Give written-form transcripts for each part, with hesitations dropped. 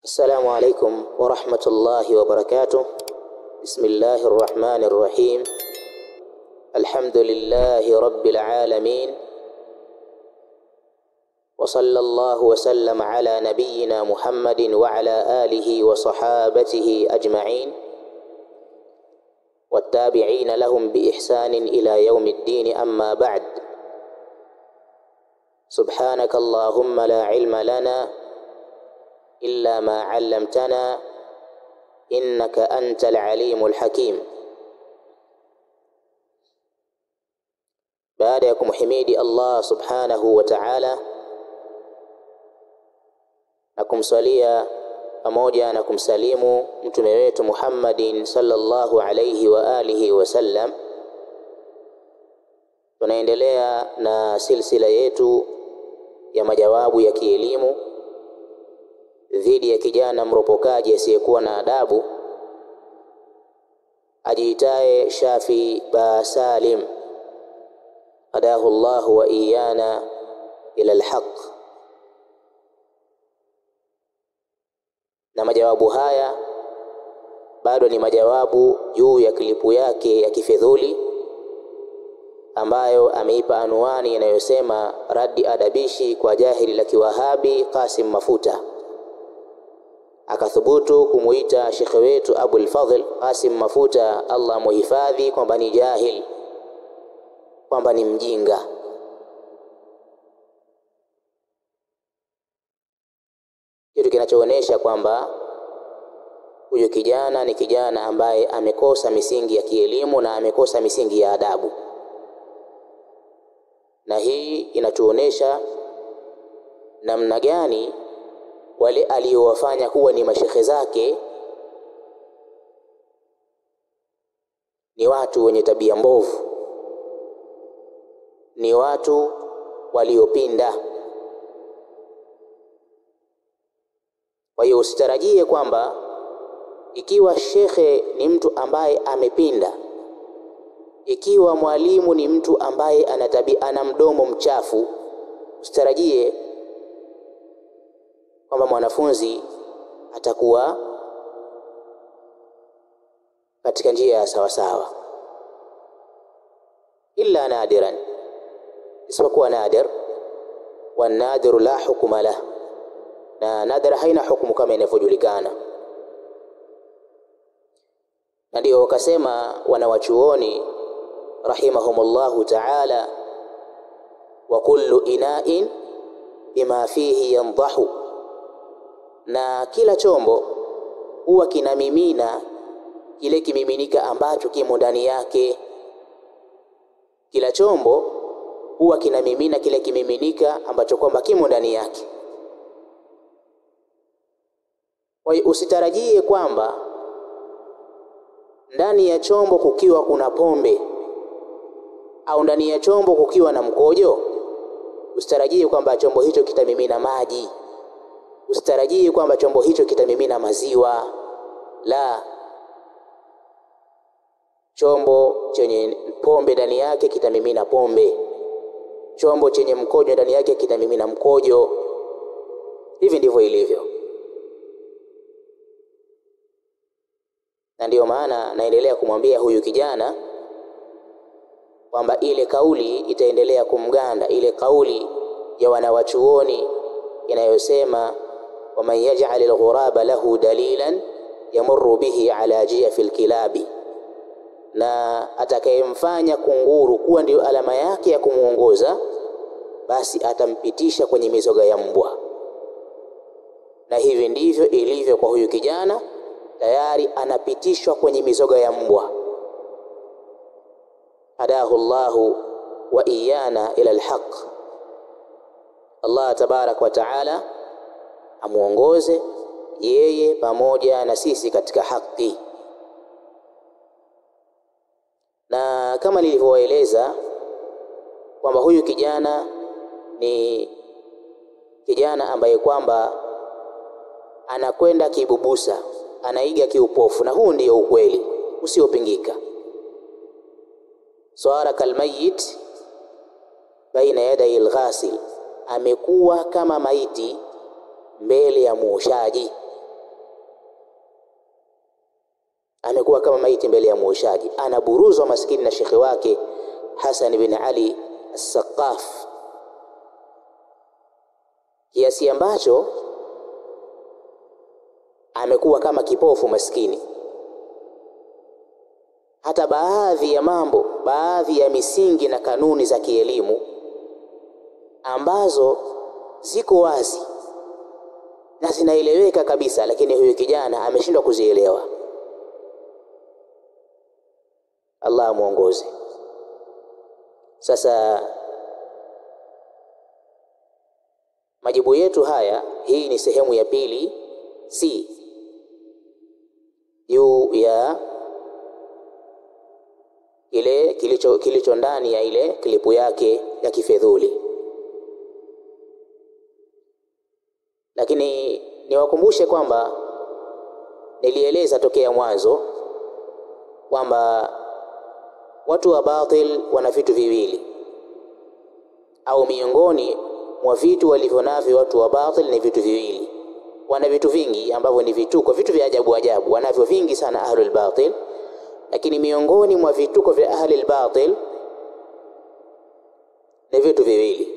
السلام عليكم ورحمة الله وبركاته. بسم الله الرحمن الرحيم. الحمد لله رب العالمين، وصلى الله وسلم على نبينا محمد وعلى آله وصحابته أجمعين، والتابعين لهم بإحسان إلى يوم الدين. أما بعد، سبحانك اللهم لا علم لنا إلا ما علمتنا إنك أنت العليم الحكيم. baada ya kumhimidi Allah subhanahu wa ta'ala na kumsalia pamoja na kumsalimu mtume wetu Muhammadin sallallahu alayhi wa alihi wasallam, tunaendelea na silsila yetu ya majawabu ya kielimu dhidi ya kijana mropokaji asiyekuwa na adabu ajiitaye Shafi ba Salim, hadahu Allah wa iyana ila alhaq. Na majawabu haya bado ni majawabu juu ya klipu yake ya kifedhuli ambayo ameipa anwani inayosema raddi adabishi kwa jahili la kiwahabi Qasim Mafuta. Akathubutu kumuita shekhe wetu Abul Fadhl Qasim Mafuta, Allah muhifadhi, kwamba ni jahil, kwamba ni mjinga. Kitu kinachoonesha kwamba huyo kijana ni kijana ambaye amekosa misingi ya kielimu na amekosa misingi ya adabu. Na hii inatuonesha namna gani wale aliowafanya kuwa ni mashekhe zake ni watu wenye tabia mbovu, ni watu waliopinda. Kwa hiyo usitarajie kwamba ikiwa shekhe ni mtu ambaye amepinda, ikiwa mwalimu ni mtu ambaye ana mdomo mchafu, usitarajie kwamba mwanafunzi atakuwa katika njia ya sawa sawa. Illa nadiran, isipokuwa nadir, wa nadiru la hukuma lah, na nadir haina hukumu kama inavyojulikana. Na ndio wakasema wanawachuoni rahimahumullahu ta'ala, wa kullu ina'in bima fihi yandahu, na kila chombo huwa kinamimina kile kimiminika ambacho kimo ndani yake. Kila chombo huwa kinamimina kile kimiminika ambacho kwamba kimo ndani yake. Kwa hiyo usitarajie kwamba ndani ya chombo kukiwa kuna pombe au ndani ya chombo kukiwa na mkojo, usitarajie kwamba chombo hicho kitamimina maji, usitarajie kwamba chombo hicho kitamimina maziwa. La, chombo chenye pombe ndani yake kitamimina pombe, chombo chenye mkojo ndani yake kitamimina mkojo. Hivi ndivyo ilivyo. Na ndio maana naendelea kumwambia huyu kijana kwamba ile kauli itaendelea kumganda, ile kauli ya wanawachuoni inayosema waman yaj'al al-ghuraba lahu dalilan yamurru bihi ala jiyafil kilabi, na atakayemfanya kunguru kuwa ndio alama yake ya kumuongoza, basi atampitisha kwenye mizoga ya mbwa. Na hivi ndivyo ilivyo kwa huyu kijana, tayari anapitishwa kwenye mizoga ya mbwa. Hadahu Allahu wa iyana ila alhaq. Allah tabarak wa taala amuongoze yeye pamoja na sisi katika haki. Na kama nilivyoeleza kwamba huyu kijana ni kijana ambaye kwamba anakwenda kibubusa, anaiga kiupofu, na huu ndio ukweli usiopingika. Swara kalmayit baina yaday alghasil, amekuwa kama maiti mbele ya muoshaji. amekuwa kama maiti mbele ya muoshaji. Anaburuzwa maskini na shekhi wake Hasan bin Ali As-Saqaf, kiasi ambacho amekuwa kama kipofu maskini. Hata baadhi ya mambo, baadhi ya misingi na kanuni za kielimu ambazo ziko wazi na zinaeleweka kabisa, lakini huyu kijana ameshindwa kuzielewa. Allah muongoze. Sasa majibu yetu haya, hii ni sehemu ya pili si juu ya ile kilicho ndani ya ile klipu yake ya kifedhuli. Lakini niwakumbushe kwamba nilieleza tokea mwanzo kwamba watu wa batil wana vitu viwili, au miongoni mwa vitu walivyonavyo watu wa batil ni vitu viwili. Wana vitu vingi ambavyo ni vituko, vitu vya ajabu ajabu, wanavyo vingi sana ahlul batil. Lakini miongoni mwa vituko vya ahlul batil ni vitu viwili.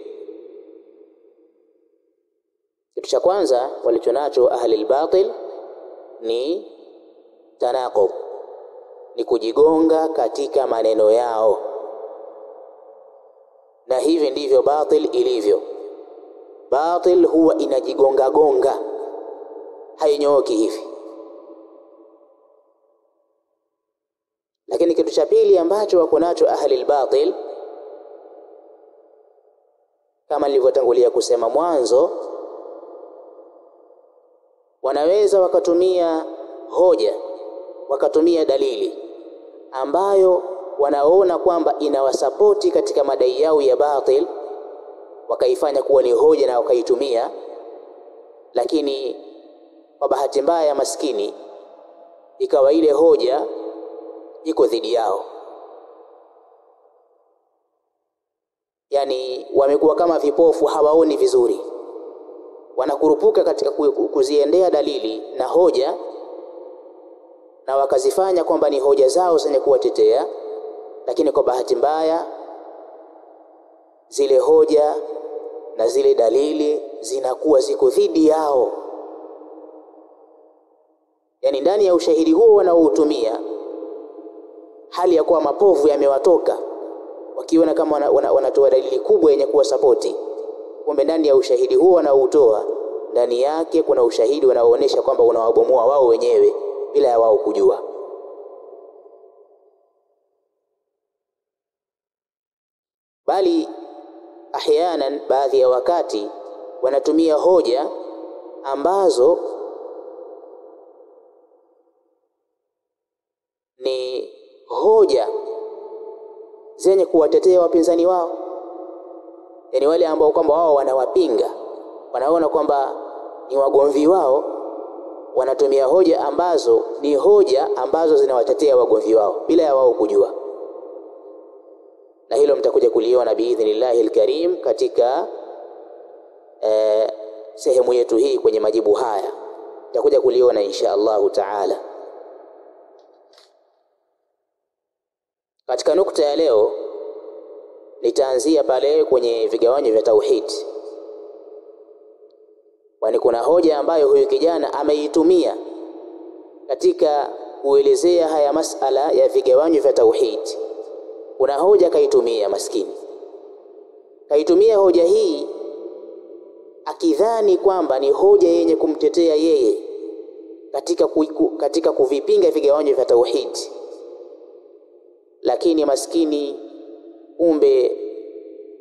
Kitu cha kwanza walichonacho ahlul batil ni tanaqub, ni kujigonga katika maneno yao, na hivi ndivyo batil ilivyo. Batil huwa inajigonga gonga, hainyooki hivi. Lakini kitu cha pili ambacho wako nacho ahli batil, kama nilivyotangulia kusema mwanzo, wanaweza wakatumia hoja, wakatumia dalili ambayo wanaona kwamba inawasapoti katika madai yao ya batil, wakaifanya kuwa ni hoja na wakaitumia. Lakini kwa bahati mbaya maskini, ikawa ile hoja iko dhidi yao. Yani wamekuwa kama vipofu, hawaoni vizuri, wanakurupuka katika kuziendea dalili na hoja, na wakazifanya kwamba ni hoja zao zenye kuwatetea. Lakini kwa bahati mbaya zile hoja na zile dalili zinakuwa ziko dhidi yao. Yani ndani ya ushahidi huo wanaoutumia, hali ya kuwa mapovu yamewatoka, wakiona kama wanatoa dalili kubwa yenye kuwa sapoti, kumbe ndani ya ushahidi huo wanaoutoa, ndani yake kuna ushahidi unaoonyesha kwamba unawabomoa wao wenyewe bila ya wao kujua. Bali ahyanan, baadhi ya wakati wanatumia hoja ambazo ni hoja zenye kuwatetea wapinzani wao. Yani wale ambao kwamba wao wanawapinga, wanaona kwamba ni wagomvi wao, wanatumia hoja ambazo ni hoja ambazo zinawatetea wagomvi wao bila ya wao kujua. Na hilo mtakuja kuliona biidhnillahi alkarim katika sehemu yetu hii kwenye majibu haya, mtakuja kuliona insha Allahu taala. Katika nukta ya leo nitaanzia pale kwenye vigawanyo vya tauhid, kwani kuna hoja ambayo huyu kijana ameitumia katika kuelezea haya masala ya vigawanyo vya tauhid. Kuna hoja kaitumia maskini, kaitumia hoja hii akidhani kwamba ni hoja yenye kumtetea yeye katika kuvipinga vigawanyo vya tauhid. Lakini maskini, kumbe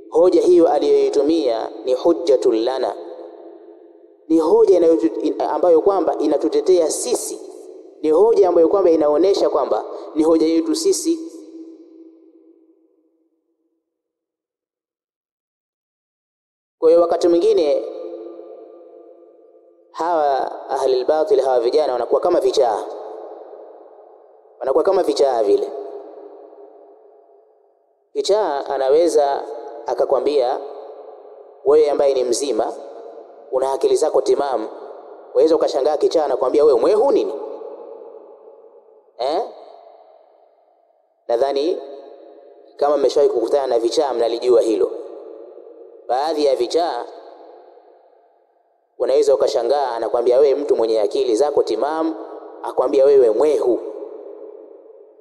hoja hiyo aliyoitumia ni hujjatul lana, ni hoja ambayo kwamba inatutetea sisi, ni hoja ambayo kwamba inaonesha kwamba ni hoja yetu sisi. Kwa hiyo wakati mwingine hawa ahli al-batil, hawa vijana wanakuwa kama vichaa, wanakuwa kama vichaa vile. Kichaa anaweza akakwambia wewe ambaye ni mzima, una akili zako timamu, waweza ukashangaa kichaa anakuambia wewe mwehu nini? Nadhani kama mmeshawahi kukutana na vichaa mnalijua hilo. Baadhi ya vichaa unaweza ukashangaa anakuambia wewe mtu mwenye akili zako timamu, akwambia wewe mwehu.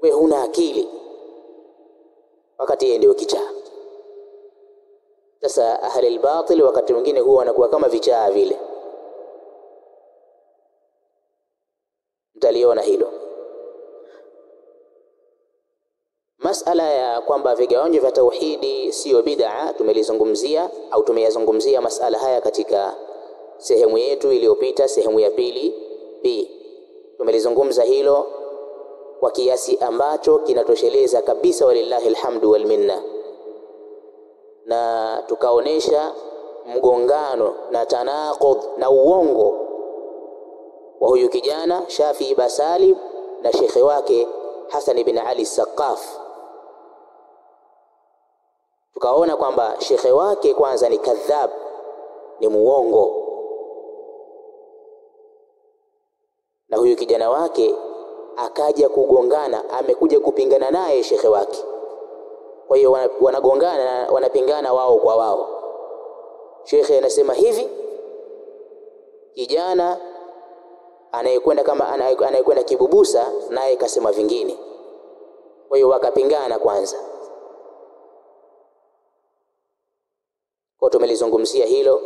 Wewe huna akili. Wakati yeye ndio kichaa. Sasa ahli al-batil wakati mwingine huwa wanakuwa kama vichaa vile. Mtaliona hilo. Masala ya kwamba vigawanyo vya tauhidi sio bid'a tumelizungumzia au tumeyazungumzia masala haya katika sehemu yetu iliyopita, sehemu ya pili B. Tumelizungumza hilo kwa kiasi ambacho kinatosheleza kabisa, walillahi alhamdu wal minna, na tukaonesha mgongano na tanaqud na uongo wa huyu kijana Shafi Basalim na shekhe wake Hasan ibn Ali Saqaf. Tukaona kwamba shekhe wake kwanza ni kadhab, ni muongo, na huyu kijana wake akaja kugongana, amekuja kupingana naye shekhe wake. Kwa hiyo wanagongana, wanapingana wao kwa wao. Shekhe anasema hivi, kijana anayekwenda kama anayekwenda kibubusa naye kasema vingine. Kwa hiyo wakapingana kwanza. Kwa tumelizungumzia hilo,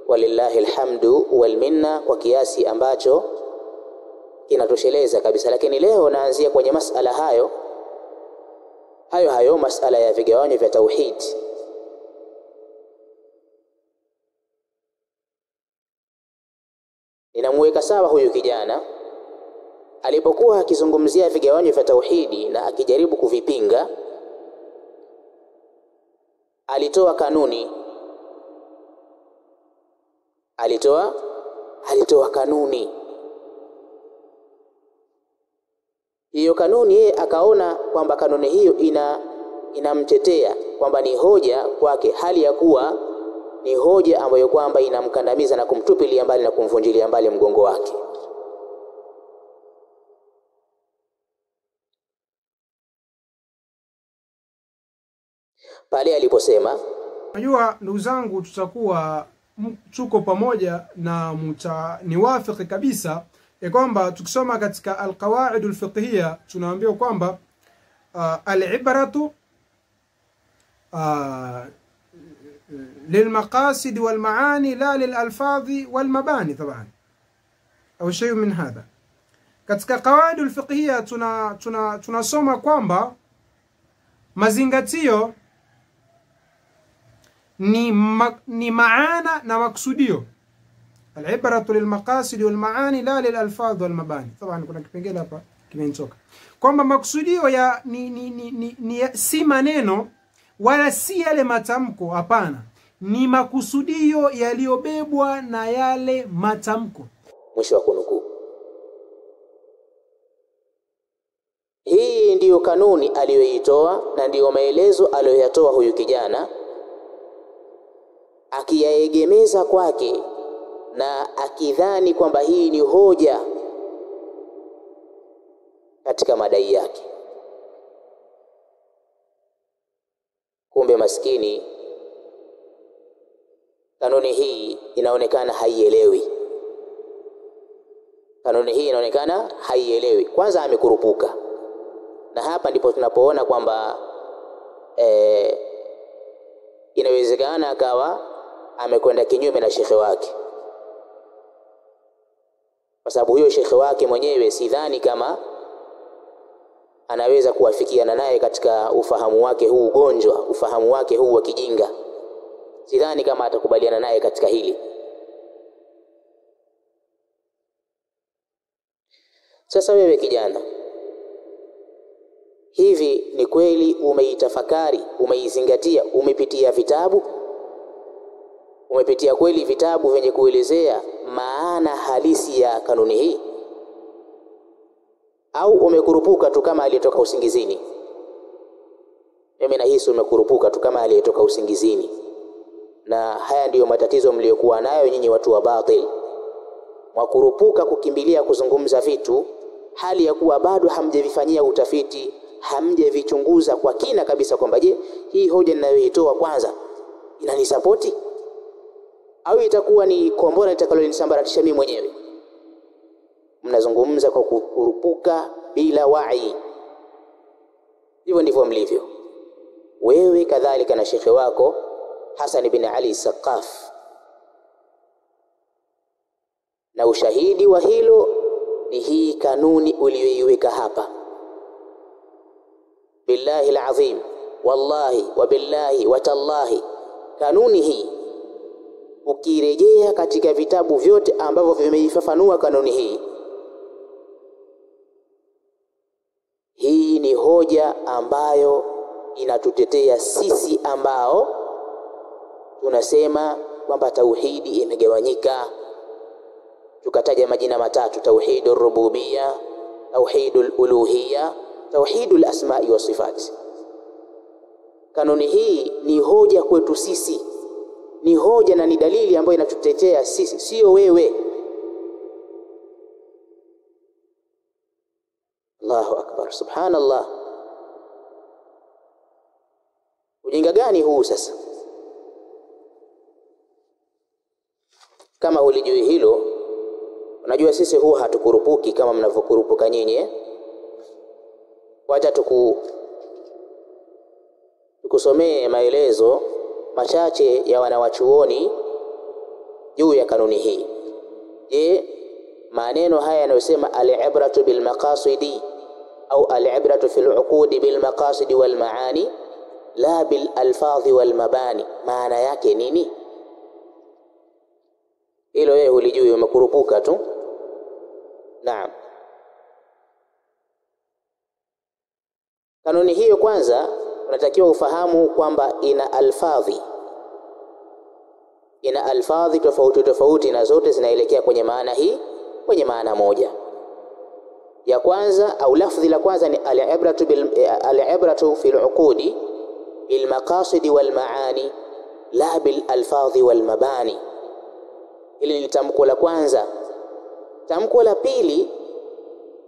walillahi alhamdu wal minna, kwa kiasi ambacho kinatosheleza kabisa. Lakini leo naanzia kwenye masala hayo masala ya vigawanyo vya tauhid. Ninamweka sawa huyu kijana alipokuwa akizungumzia vigawanyo vya tauhidi na akijaribu kuvipinga. Alitoa kanuni, alitoa kanuni. Hiyo kanuni yeye akaona kwamba kanuni hiyo inamtetea kwamba ni hoja kwake, hali ya kuwa ni hoja ambayo kwamba inamkandamiza na kumtupilia mbali na kumvunjilia mbali mgongo wake. Pale aliposema, najua ndugu zangu tutakuwa tuko pamoja na mtaniwafiki kabisa ya kwamba tukisoma katika al-qawaid al-fiqhiyya tunaambiwa kwamba al-ibratu للمقاصد والمعاني لا للألفاظ والمباني طبعا au shay min hadha. Katika qawaid al-fiqhiyya tunasoma kwamba mazingatio ni maana na maksudio. Al-ibratu lilmaqasid walmaani la lilalfadh walmabani. Taban kuna kipengele hapa kimenitoka kwamba maksudio ya ni si maneno wala si yale matamko, hapana, ni makusudio yaliyobebwa na yale matamko. Mwisho wa kunukuu. Hii ndiyo kanuni aliyoitoa na ndiyo maelezo aliyoyatoa huyu kijana, akiyaegemeza kwake na akidhani kwamba hii ni hoja katika madai yake. Kumbe maskini kanuni hii inaonekana haielewi. Kanuni hii inaonekana haielewi. Kwanza amekurupuka. Na hapa ndipo tunapoona kwamba inawezekana akawa amekwenda kinyume na shekhe wake. Kwa sababu huyo shekhe wake mwenyewe sidhani kama anaweza kuwafikiana naye katika ufahamu wake huu ugonjwa, ufahamu wake huu wa kijinga. Sidhani kama atakubaliana naye katika hili. Sasa wewe kijana, hivi ni kweli umeitafakari, umeizingatia, umepitia vitabu? Umepitia kweli vitabu vyenye kuelezea maana halisi ya kanuni hii? Au umekurupuka tu kama aliyetoka usingizini? Mimi nahisi umekurupuka tu kama aliyetoka usingizini. Na haya ndiyo matatizo mliokuwa nayo nyinyi watu wa batil. Mwakurupuka kukimbilia kuzungumza vitu hali ya kuwa bado hamjavifanyia utafiti, hamjavichunguza kwa kina kabisa kwamba je, hii hoja ninayoitoa kwanza inanisapoti au itakuwa ni kombora litakalonisambaratisha mimi mwenyewe. Mnazungumza kwa kukurupuka bila wai. Hivyo ndivyo mlivyo wewe, kadhalika na shekhe wako Hassan bin Ali Saqaf. Na ushahidi wa hilo ni hii kanuni uliyoiweka hapa. Billahi alazim, wallahi wa billahi wa tallahi, kanuni hii ukirejea katika vitabu vyote ambavyo vimeifafanua kanuni hii, hii ni hoja ambayo inatutetea sisi ambao tunasema kwamba tauhidi imegawanyika. Tukataja majina matatu: tauhidur rububiyya, tauhidul uluhiyya, tauhidul asma'i wa sifat. Kanuni hii ni hoja kwetu sisi, ni hoja na ni dalili ambayo inatutetea sisi, sio wewe. Allahu akbar, subhanallah. Ujinga gani huu sasa? Kama ulijui hilo, unajua sisi huwa hatukurupuki kama mnavyokurupuka nyinyi. Wacha tukusomee maelezo machache ya wanawachuoni juu ya kanuni hii. Je, maneno haya yanayosema al-ibratu bil maqasidi au al-ibratu fil uqudi bil maqasidi wal maani la bil alfadhi wal mabani, maana yake nini? Hilo wewe ulijui, umekurupuka tu. Naam. Kanuni hiyo kwanza unatakiwa ufahamu kwamba ina alfadhi tofauti tofauti, na zote zinaelekea kwenye maana hii, kwenye maana moja. Ya kwanza au lafdhi la kwanza ni al-ibratu fil uqudi bil maqasid wal maani la bil alfadhi wal mabani. Hili ni tamko la kwanza. Tamko la pili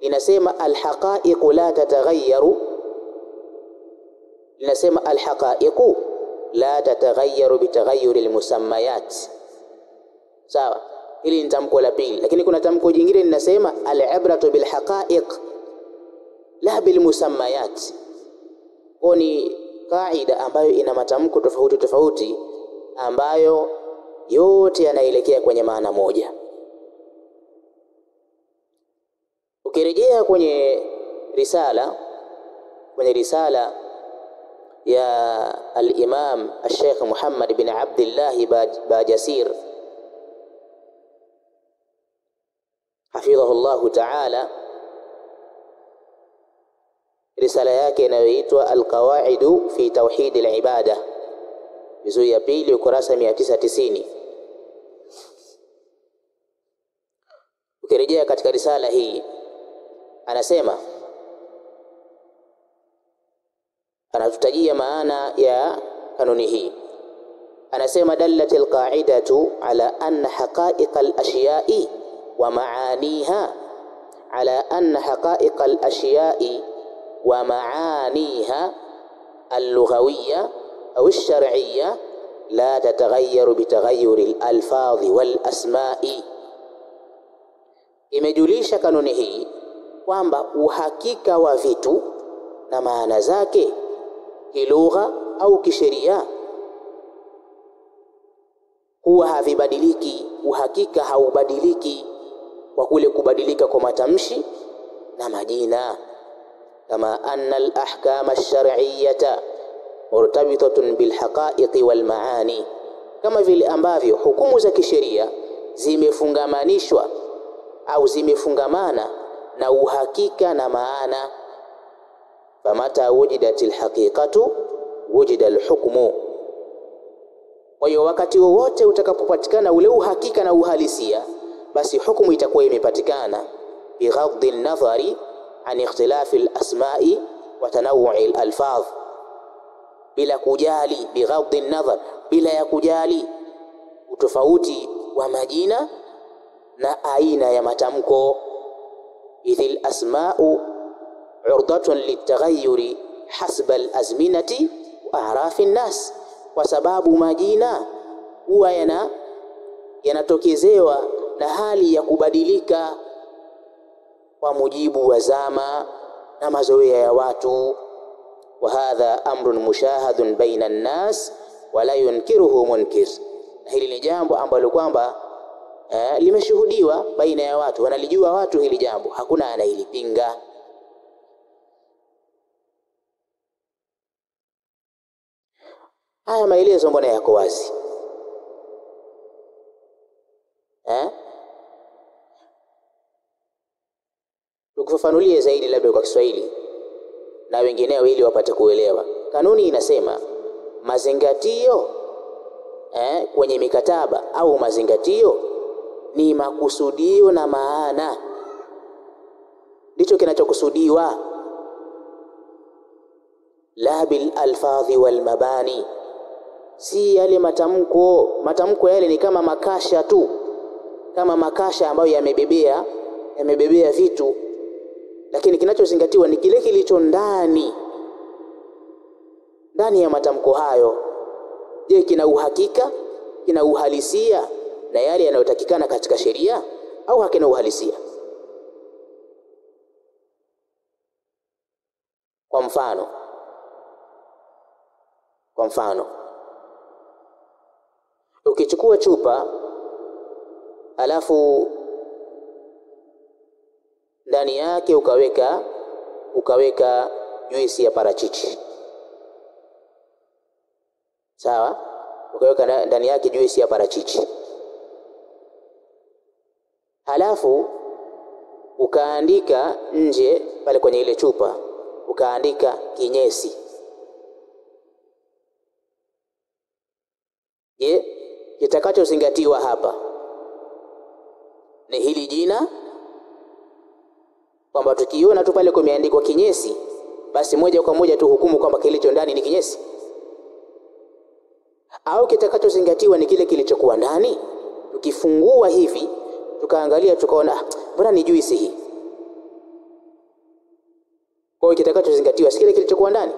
linasema al-haqa'iqu la tataghayyaru, linasema al-haqa'iqu la tataghayyaru bitaghayyuri al-musammayat. Sawa, hili ni tamko la pili. Lakini kuna tamko jingine linasema al-ibratu bil haqa'iq la bil musammayat. Kwa ni kaida ambayo ina matamko tofauti tofauti ambayo yote yanaelekea kwenye maana moja. Ukirejea kwenye risala ya al-Imam al-Sheikh Muhammad bin Abdullah Bajasir hafidhahu Allah ta'ala, risala yake inayoitwa al-Qawaidu fi Tawhid al-Ibada, juzuu ya pili, ukurasa 990. Ukirejea katika risala hii anasema, anatutajia maana ya kanuni hii. Anasema dallatil qa'idatu ala anna haqa'iqal ashiya'i wa ma'aniha, ala anna haqa'iqal ashiya'i wa ma'aniha al-lughawiyya au ash-shar'iyya la tataghayyaru bitaghayyuri al-alfadhi wal asma'i. Imejulisha kanuni hii kwamba uhakika wa vitu na maana zake kilugha au kisheria huwa havibadiliki. Uhakika haubadiliki kwa kule kubadilika kwa matamshi na majina. Kama anna al-ahkama ash-shar'iyyata murtabitatun bil haqa'iqi wal maani, kama vile ambavyo hukumu za kisheria zimefungamanishwa au zimefungamana na uhakika na maana. Famata wujidatil haqiqatu wujida al-hukmu. Kwa hiyo wakati wowote utakapopatikana ule uhakika na uhalisia, basi hukumu itakuwa imepatikana, bighaddi an-nadhari an ikhtilafi al-asma'i wa tanawu'i al-alfadh, bila kujali, bighaddi an-nadhar, bila ya kujali utofauti wa majina na aina ya matamko. idhil asma'u urdatun litaghayyuri hasba alazminati wa ahrafi nnas, kwa sababu majina huwa yanatokezewa na hali ya kubadilika kwa mujibu wa zama na mazoea ya watu. Wa hadha amrun mushahadun baina an-nas wa la yunkiruhu munkir, hili ni jambo ambalo kwamba limeshuhudiwa baina ya watu, wanalijua watu hili jambo, hakuna anayelipinga. Haya maelezo mbona yako wazi? Tukufafanulie zaidi labda kwa Kiswahili na wengineo ili wapate kuelewa. Kanuni inasema mazingatio kwenye mikataba au mazingatio ni makusudio na maana, ndicho kinachokusudiwa, la bil alfadhi wal mabani, si yale matamko. Matamko yale ni kama makasha tu, kama makasha ambayo yamebebea vitu, lakini kinachozingatiwa ni kile kilicho ndani ya matamko hayo. Je, kina uhakika, kina uhalisia na yale yanayotakikana katika sheria, au hakina uhalisia? Kwa mfano ukichukua chupa alafu ndani yake ukaweka juisi ya parachichi, sawa? Ukaweka ndani yake juisi ya parachichi, halafu ukaandika nje pale kwenye ile chupa ukaandika kinyesi. Je, kitakachozingatiwa hapa ni hili jina, kwamba tukiona tu pale kumeandikwa kinyesi basi moja kwa moja tu hukumu kwamba kilicho ndani ni kinyesi? Au kitakachozingatiwa ni kile kilichokuwa ndani? Tukifungua hivi tukaangalia tukaona mbona ni juisi hii, kwa hiyo kitakachozingatiwa si kile kilichokuwa ndani?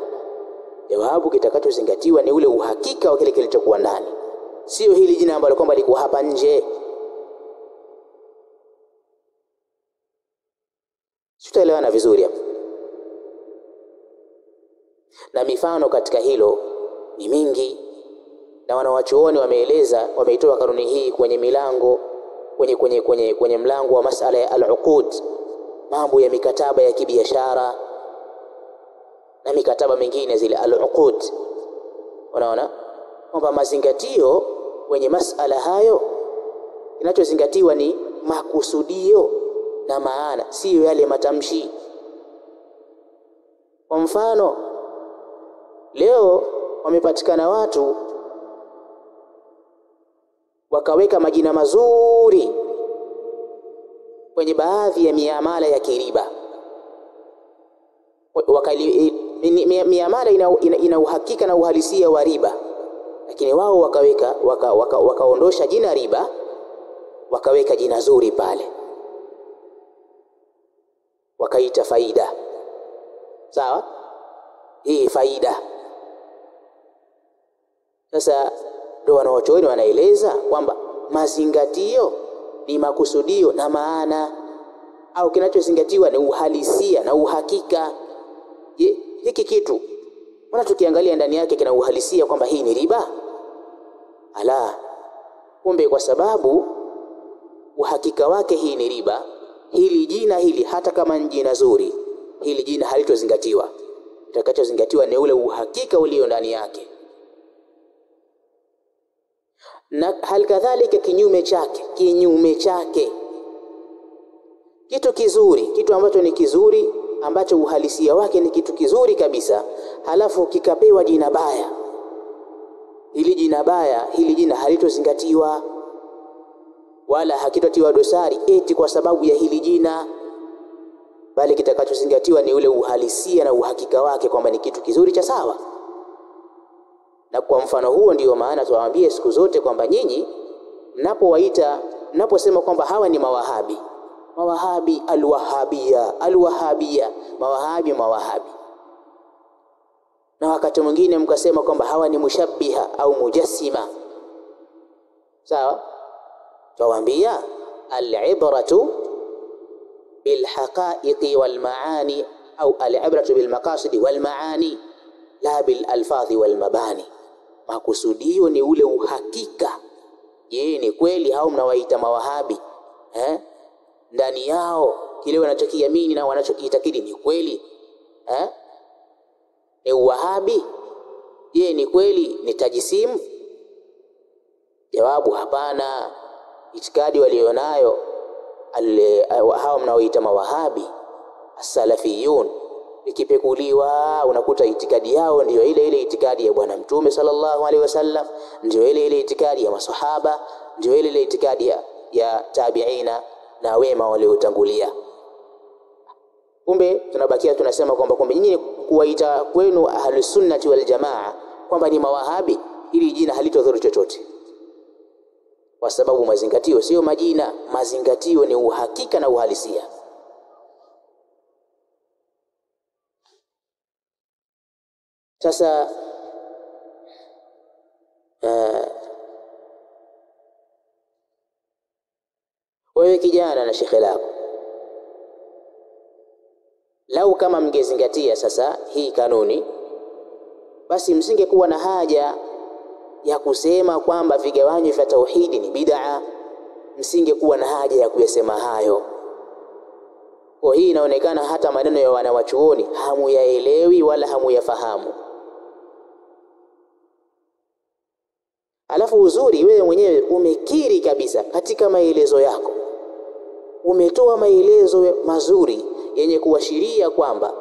Jawabu, kitakachozingatiwa ni ule uhakika wa kile kilichokuwa ndani, sio hili jina ambalo kwamba liko hapa nje. Tutaelewana vizuri hapa. Na mifano katika hilo ni mingi, na wanawachuoni wameitoa kanuni hii kwenye milango kwenye mlango wa masala ya al-uqud, mambo ya mikataba ya kibiashara na mikataba mingine zile al-uqud. Unaona kwamba mazingatio kwenye masala hayo, kinachozingatiwa ni makusudio na maana, siyo yale matamshi. Kwa mfano, leo wamepatikana watu wakaweka majina mazuri kwenye baadhi ya miamala ya kiriba. Miamala ina uhakika na uhalisia wa riba, lakini wao wakaondosha jina riba, wakaweka jina zuri pale, wakaita faida. Sawa, hii faida. Sasa ndio wanawachuoni wanaeleza kwamba mazingatio ni makusudio na maana, au kinachozingatiwa ni uhalisia na uhakika. Je, hiki kitu mbona tukiangalia ndani yake kina uhalisia kwamba hii ni riba? Ala, kumbe kwa sababu uhakika wake hii ni riba, hili jina hili hata kama ni jina zuri, hili jina halitozingatiwa. Itakachozingatiwa ni ule uhakika ulio ndani yake. Na hali kadhalika kinyume chake, kitu kizuri, kitu ambacho ni kizuri, ambacho uhalisia wake ni kitu kizuri kabisa, halafu kikapewa jina baya, hili jina baya, hili jina halitozingatiwa wala hakitotiwa dosari eti kwa sababu ya hili jina, bali kitakachozingatiwa ni ule uhalisia na uhakika wake kwamba ni kitu kizuri cha sawa. Na kwa mfano huo ndiyo maana tuwaambie siku zote kwamba nyinyi mnaposema kwamba hawa ni mawahabi, mawahabi, alwahabia, mawahabi. Na wakati mwingine mkasema kwamba hawa ni mushabbiha au mujassima. Sawa? Tuwaambia al-ibratu bil haqa'iqi wal maani au al-ibratu bil maqasidi wal maani la bil alfadhi wal mabani. Makusudio ni ule uhakika. Je, ni kweli hao mnawaita mawahabi ndani yao kile wanachokiamini na wanachokiitakidi ni kweli? Ni uwahabi? Je, ni kweli ni tajisimu? Jawabu, hapana. Itikadi walionayo hao mnaoita mawahabi as-salafiyun, ikipekuliwa unakuta itikadi yao ndiyo ile itikadi ya Bwana Mtume sallallahu alaihi wasallam, ndiyo ile itikadi ya maswahaba, ndiyo ile itikadi ya tabi'ina na wema waliotangulia. Kumbe tunabakia tunasema kwamba kumbe nyinyi kuwaita kwenu ahlus sunnati wal jamaa kwamba ni mawahabi, ili jina halitodhuru chochote, kwa sababu mazingatio sio majina, mazingatio ni uhakika na uhalisia. Sasa wewe kijana na shekhe lako, lau kama mngezingatia sasa hii kanuni, basi msingekuwa na haja ya kusema kwamba vigawanyo vya tauhidi ni bid'a. Msingekuwa na haja ya kuyasema hayo. Kwa hii inaonekana hata maneno ya wanawachuoni hamuyaelewi wala hamuyafahamu. Alafu uzuri, wewe mwenyewe umekiri kabisa katika maelezo yako, umetoa maelezo mazuri yenye kuashiria kwamba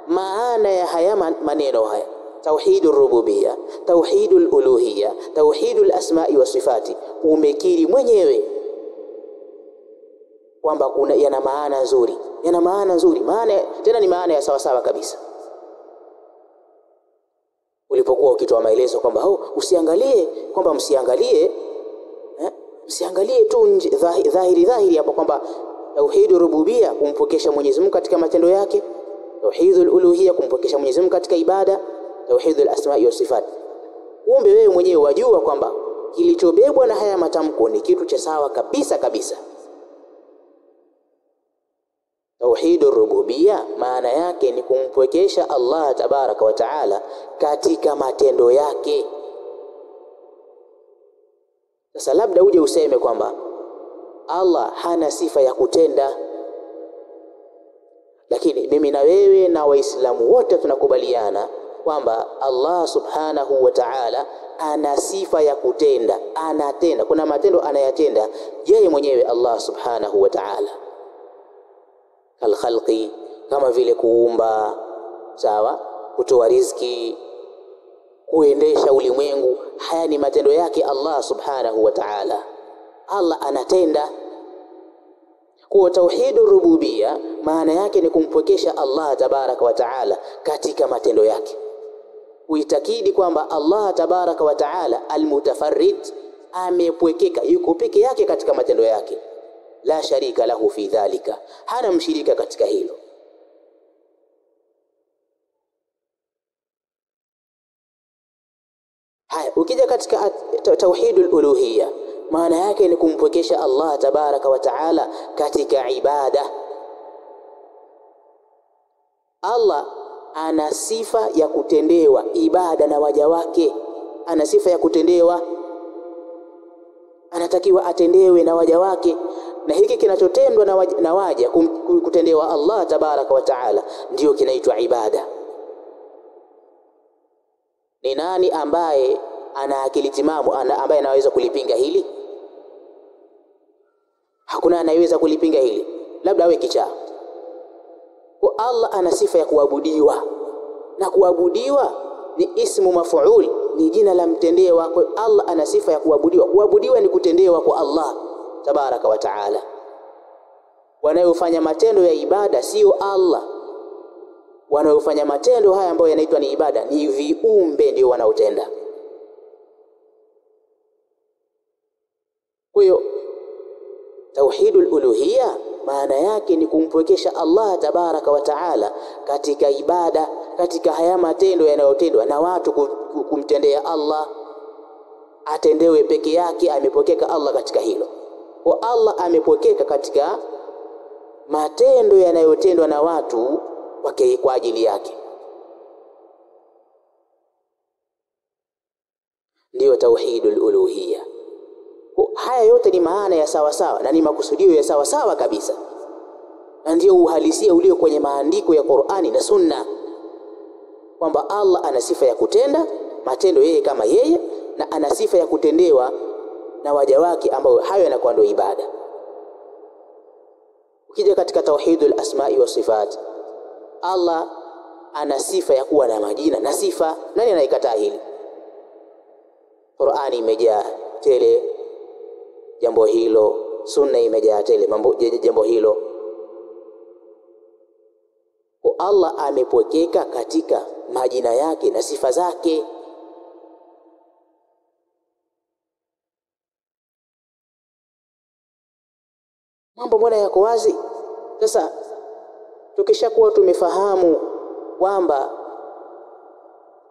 maana ya haya maneno haya, tauhidur rububiyya, tauhidul uluhiyya, tauhidul asma'i wa sifati, umekiri mwenyewe kwamba yana maana nzuri, maana tena ni maana ya sawa sawa kabisa. Ulipokuwa ukitoa maelezo kwamba usiangalie kwamba msiangalie tu dhahiri hapo kwamba tauhidur rububiyya kumpokesha Mwenyezi Mungu katika matendo yake, tauhidul uluhiyya kumpokesha Mwenyezi Mungu katika ibada, tauhidul asma'i wa sifat. Kumbe wewe mwenyewe wajua kwamba kilichobebwa na haya matamko ni kitu cha sawa kabisa. Tauhidur rububiyya maana yake ni kumpwekesha Allah tabaraka wa taala katika matendo yake. Sasa labda uje useme kwamba Allah hana sifa ya kutenda, lakini mimi na wewe na Waislamu wote tunakubaliana kwamba Allah subhanahu wa ta'ala ana sifa ya kutenda, anatenda. Kuna matendo anayatenda yeye mwenyewe Allah subhanahu wa ta'ala, khalqi, kama vile kuumba, sawa, kutoa riziki, kuendesha ulimwengu. Haya ni matendo yake Allah subhanahu wa ta'ala. Allah anatenda. Kwa tauhidur rububiyya maana yake ni kumpwekesha Allah tabaraka wa taala katika matendo yake, uitakidi kwamba Allah tabaraka wa taala almutafarrid, amepwekeka, yuko peke yake katika matendo yake, la sharika lahu fi dhalika, hana mshirika katika hilo. Haya, ukija katika tauhidul uluhiyya maana yake ni kumpwekesha Allah tabaraka wa taala katika ibada. Allah ana sifa ya kutendewa ibada na waja wake, ana sifa ya kutendewa, anatakiwa atendewe na waja wake, na hiki kinachotendwa na waja kutendewa Allah tabaraka wa taala ndio kinaitwa ibada. Ni nani ambaye ana akili timamu ambaye anaweza kulipinga hili? Hakuna anayeweza kulipinga hili, labda awe kichaa. Kwa Allah ana sifa ya kuabudiwa, na kuabudiwa ni ismu maf'ul, ni jina la mtendewa. Kwa Allah ana sifa ya kuabudiwa. Kuabudiwa ni kutendewa kwa Allah tabaraka wa taala. Wanaofanya matendo ya ibada sio Allah, wanaofanya matendo haya ambayo yanaitwa ni ibada ni viumbe, ndio wanaotenda. Kwa hiyo tauhidul uluhiyya maana yake ni kumpwekesha Allah tabaraka wa taala katika ibada, katika haya matendo yanayotendwa na watu, kumtendea Allah, atendewe peke yake. Amepokeka Allah katika hilo. Kwa Allah amepokeka katika matendo yanayotendwa na watu kwa ajili yake. Ndiyo tauhidul uluhiyya. Haya yote ni maana ya sawa sawa na ni makusudio ya sawa sawa kabisa, na ndio uhalisia ulio kwenye maandiko ya Qur'ani na Sunna, kwamba Allah ana sifa ya kutenda matendo yeye kama yeye, na ana sifa ya kutendewa na waja wake, ambao hayo yanakuwa ndio ibada. Ukija katika tauhidul asma'i wa sifat, Allah ana sifa ya kuwa na majina na sifa. Nani anaikataa hili? Qur'ani imejaa tele jambo hilo, Sunna imejaa tele jambo hilo. Kwa Allah amepokeka katika majina yake na sifa zake. Mambo mbona yako wazi? Sasa tukishakuwa tumefahamu kwamba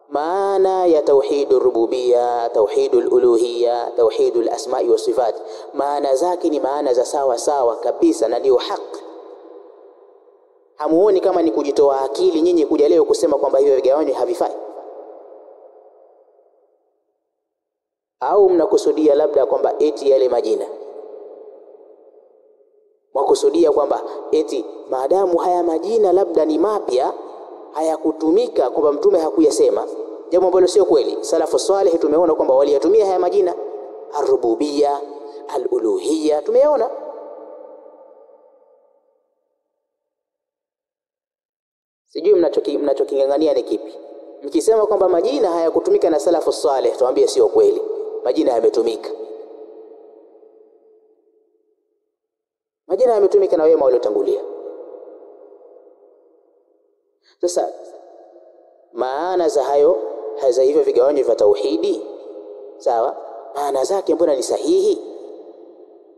maana ya tauhidul rububiyya, tauhidul uluhiyya, tauhidul asma'i wa sifat, maana zake ni maana za sawa sawa kabisa na ndio haki. Hamuoni kama ni kujitoa akili nyinyi kuja leo kusema kwamba hivyo vigawanyo havifai? Au mnakusudia labda kwamba eti yale majina, mwakusudia kwamba eti maadamu haya majina labda ni mapya, hayakutumika, kwamba mtume hakuyasema, jambo ambalo sio kweli. Salafu salih tumeona kwamba waliyatumia haya majina, ar-rububiyya, al-uluhiyya, tumeona. Sijui mnachokingangania ni kipi? Mkisema kwamba majina hayakutumika na salafu salih, tuambie sio kweli, majina yametumika. Majina yametumika na wema waliotangulia. Sasa maana za hivyo vigawanyo vya tauhidi, sawa, maana zake mbona ni sahihi?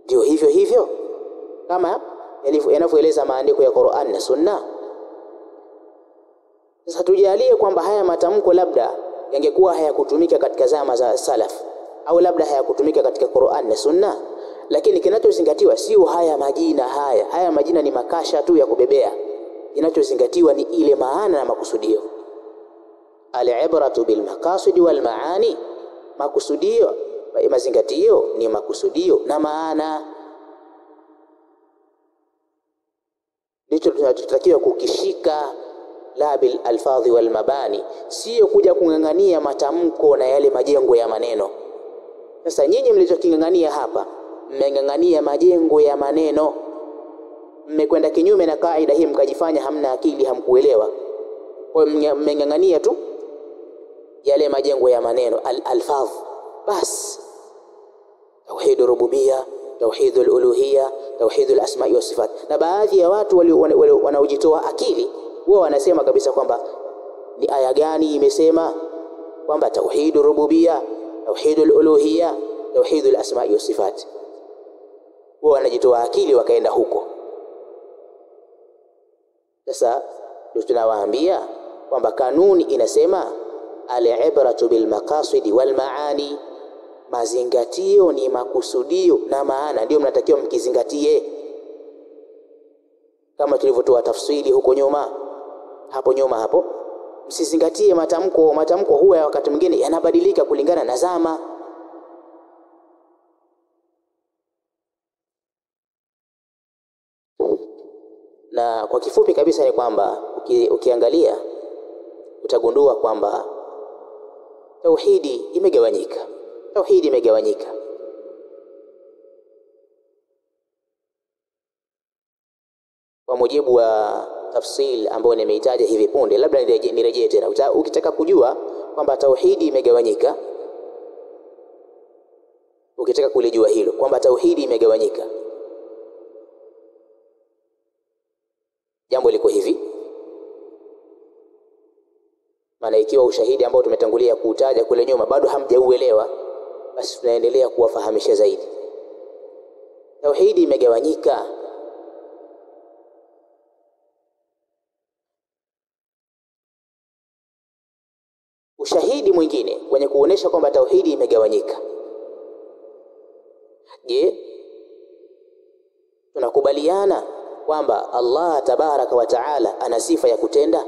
Ndio hivyo hivyo kama yanavyoeleza maandiko ya Qur'an na Sunna. Sasa tujalie kwamba haya matamko labda yangekuwa hayakutumika katika zama za salaf, au labda hayakutumika katika Qur'an na Sunna, lakini kinachozingatiwa sio haya majina. Haya majina ni makasha tu ya kubebea. Kinachozingatiwa ni ile maana na makusudio. Al-ibratu bil maqasid wal maani, makusudio, mazingatio ni makusudio na maana. Ndicho tunatakiwa kukishika, la bil alfadhi wal mabani, sio kuja kungangania matamko na yale majengo ya maneno. Sasa nyinyi mlichokingangania hapa, mmengangania majengo ya maneno, mmekwenda kinyume na kaida hii, mkajifanya hamna akili, hamkuelewa. Kwa hiyo mmengangania tu yale majengo ya maneno, al-alfadh bas. Tauhidul rububiyya, tauhidul uluhiyya, tauhidul asma'i wa sifat. Na baadhi ya watu wanaojitoa akili, wao wanasema kabisa kwamba ni aya gani imesema kwamba tauhidul rububiyya, tauhidul uluhiyya, tauhidul asma'i wa sifat. Wao wanajitoa akili wakaenda huko. Sasa ndio tunawaambia kwamba kanuni inasema al-ibratu bil maqasid wal maani, mazingatio ni makusudio na maana, ndio mnatakiwa mkizingatie, kama tulivyotoa tafsiri huko nyuma. Hapo msizingatie matamko huwa ya wakati mwingine yanabadilika kulingana na zama. Na kwa kifupi kabisa ni kwamba ukiangalia utagundua kwamba tauhidi imegawanyika. Kwa mujibu wa tafsil ambayo nimeitaja hivi punde, labda nirejee tena. Ukitaka kujua kwamba tauhidi imegawanyika, ukitaka kulijua hilo kwamba tauhidi imegawanyika, jambo liko hivi. Maana ikiwa ushahidi ambao tumetangulia kuutaja kule nyuma bado hamjauelewa, basi tunaendelea kuwafahamisha zaidi. tauhidi imegawanyika. Ushahidi mwingine wenye kuonesha kwamba tauhidi imegawanyika. Je, tunakubaliana kwamba Allah tabaraka wa taala ana sifa ya kutenda?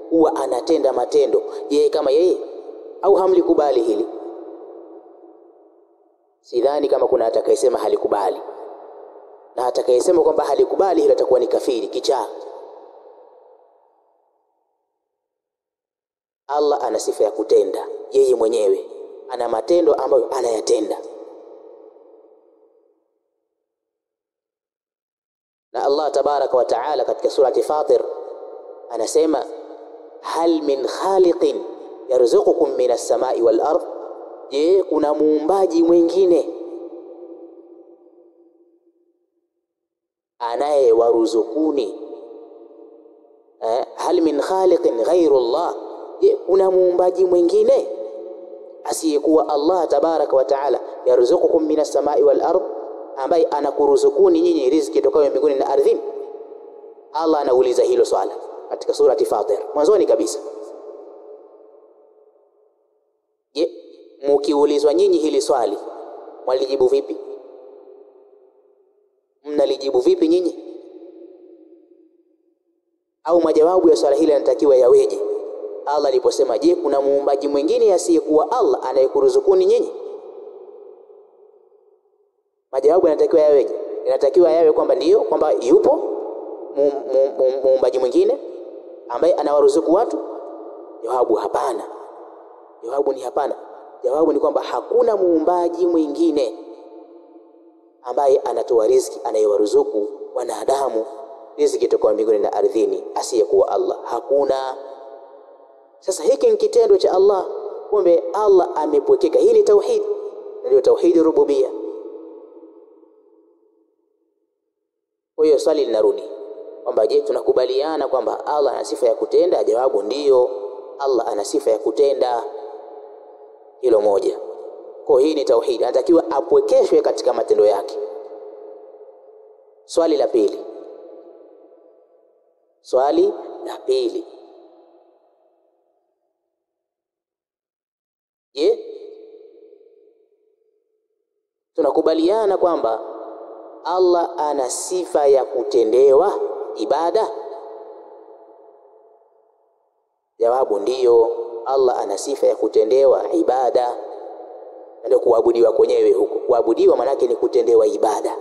Huwa anatenda matendo yeye kama yeye, au hamlikubali hili? Sidhani kama kuna atakayesema halikubali, na atakayesema kwamba halikubali hilo atakuwa ni kafiri kichaa. Allah ana sifa ya kutenda yeye mwenyewe, ana matendo ambayo anayatenda. Na Allah tabaraka wa taala katika surati Fatir anasema, hal min khaliqin yarzuqukum minas samai wal ardh, je, kuna muumbaji mwingine anayewaruzukuni? Hal min khaliqin ghairu Allah, je, kuna muumbaji mwingine asiyekuwa Allah tabaraka wa taala? Yarzuqukum minas samai wal ardh, ambaye anakuruzukuni nyinyi riziki tokayo mbinguni na ardhini. Allah anauliza hilo swala katika surati Fatir mwanzoni kabisa. Je, mkiulizwa nyinyi hili swali mwalijibu vipi? Mnalijibu vipi nyinyi? Au majawabu ya swala hili yanatakiwa yaweje? Allah aliposema, je, kuna muumbaji mwingine asiyekuwa Allah anayekuruzukuni nyinyi? Majawabu yanatakiwa yaweje? Yanatakiwa yawe kwamba ndiyo, kwamba yupo muumbaji mwingine ambaye anawaruzuku watu. Jawabu hapana. Jawabu ni hapana. Jawabu ni kwamba hakuna muumbaji mwingine ambaye anatoa riziki, anayewaruzuku wanadamu riziki toka mbinguni na ardhini asiyekuwa Allah. Hakuna. Sasa hiki ni kitendo cha Allah, kumbe Allah amepwekeka. Hii ni tauhid, ndio tauhid rububia. Kwa hiyo swali linarudi kwamba je, tunakubaliana kwamba Allah ana sifa ya kutenda? Jawabu ndiyo, Allah ana sifa ya kutenda. Hilo moja. Kwa hii ni tauhid, anatakiwa apwekeshwe katika matendo yake. Swali la pili. Swali la pili. Je, tunakubaliana kwamba Allah ana sifa ya kutendewa ibada? Jawabu ndiyo, Allah ana sifa ya kutendewa ibada. Ndio kuabudiwa kwenyewe huko. Kuabudiwa maana yake ni kutendewa ibada.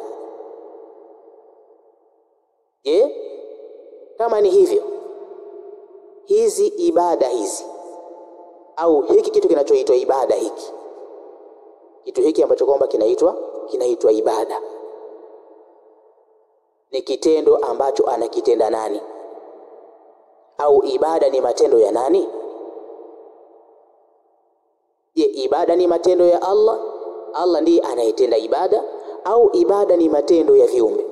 Je, kama ni hivyo, hizi ibada hizi au hiki kitu kinachoitwa ibada, kitu hiki ambacho kwamba kinaitwa ibada, ni kitendo ambacho anakitenda nani? Au ibada ni matendo ya nani? Je, ibada ni matendo ya Allah? Allah ndiye anayetenda ibada, au ibada ni matendo ya viumbe?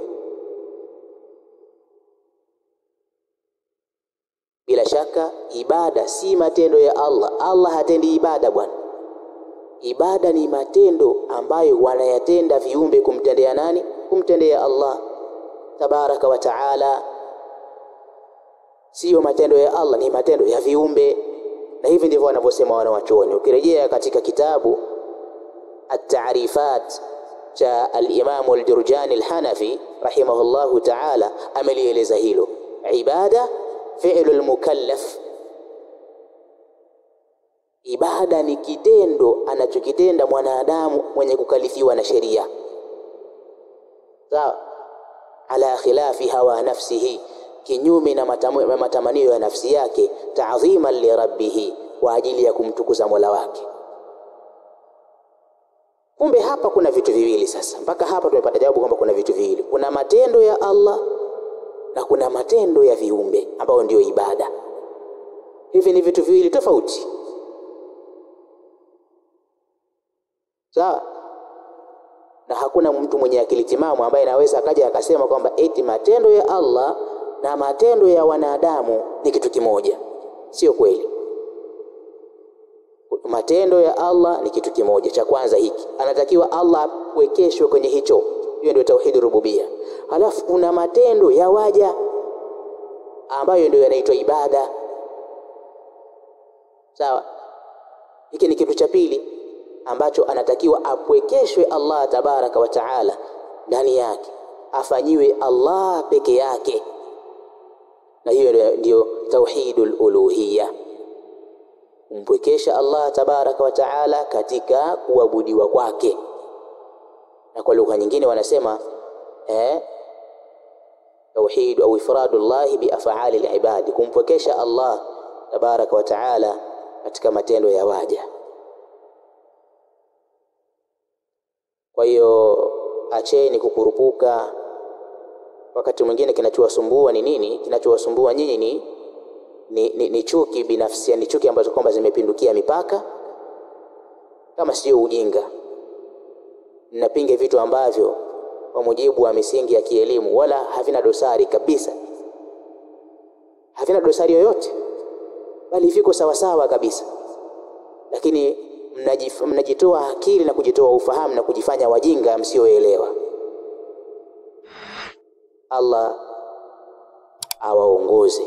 Bila shaka ibada si matendo ya Allah. Allah hatendi ibada bwana. Ibada ni matendo ambayo wanayatenda viumbe kumtendea nani? Kumtendea Allah tabaraka wa taala. Sio matendo ya Allah, ni matendo ya viumbe. Na hivi ndivyo wanavyosema wanawachuoni. Ukirejea katika kitabu At-Ta'rifat cha al-Imam al-Jurjani al-Hanafi rahimahullahu ta'ala, amelieleza hilo. Ibada fi'lul mukallaf, ibada ni kitendo anachokitenda mwanadamu mwenye kukalifiwa na sheria. Sawa? Ala khilafi hawa nafsihi, kinyume na matamanio ya nafsi yake. Ta'dhiman li rabbih, kwa ajili ya kumtukuza Mola wake. Kumbe hapa kuna vitu viwili sasa. Mpaka hapa tumepata jawabu kwamba kuna vitu viwili. Kuna matendo ya Allah na kuna matendo ya viumbe ambao ndio ibada. Hivi ni vitu viwili tofauti. Sawa? Na hakuna mtu mwenye akili timamu ambaye anaweza akaja akasema kwamba eti matendo ya Allah na matendo ya wanadamu ni kitu kimoja. Sio kweli. Matendo ya Allah ni kitu kimoja. Cha kwanza hiki, anatakiwa Allah awekeshwe kwenye hicho. Hiyo ndio tauhid rububia. Halafu kuna matendo ya waja ambayo ndio yanaitwa ibada. Sawa? Hiki ni kitu cha pili ambacho anatakiwa apwekeshwe Allah tabaraka wa taala ndani yake, afanyiwe Allah peke yake, na hiyo ndio tauhidul uluhiyya, kumpwekesha Allah tabaraka wa taala katika kuabudiwa kwake. Na kwa lugha nyingine wanasema tauhid au ifradullah bi af'ali al-ibad, kumpwekesha Allah tabaraka wa taala katika matendo ya waja. Kwa hiyo acheni kukurupuka. Wakati mwingine kinachowasumbua ni nini? Kinachowasumbua nyinyi ni chuki binafsi, ni chuki ambazo kwamba zimepindukia mipaka, kama sio ujinga. Mnapinga vitu ambavyo kwa mujibu wa misingi ya kielimu wala havina dosari kabisa, havina dosari yoyote, bali viko sawa sawa kabisa, lakini mnajitoa akili na kujitoa ufahamu na kujifanya wajinga msioelewa. Allah awaongoze.